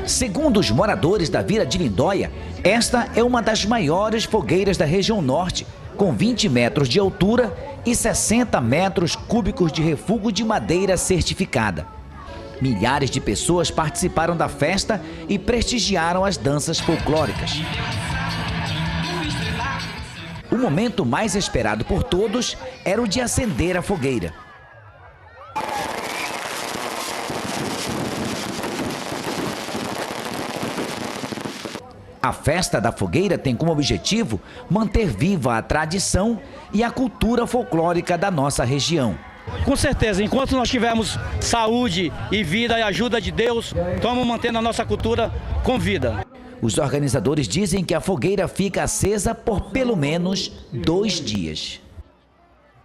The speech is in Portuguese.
Segundo os moradores da Vila de Lindóia, esta é uma das maiores fogueiras da região norte, com 20 metros de altura e 60 metros cúbicos de refúgio de madeira certificada. Milhares de pessoas participaram da festa e prestigiaram as danças folclóricas. O momento mais esperado por todos era o de acender a fogueira. A festa da fogueira tem como objetivo manter viva a tradição e a cultura folclórica da nossa região. Com certeza, enquanto nós tivermos saúde e vida e ajuda de Deus, estamos mantendo a nossa cultura com vida. Os organizadores dizem que a fogueira fica acesa por pelo menos 2 dias.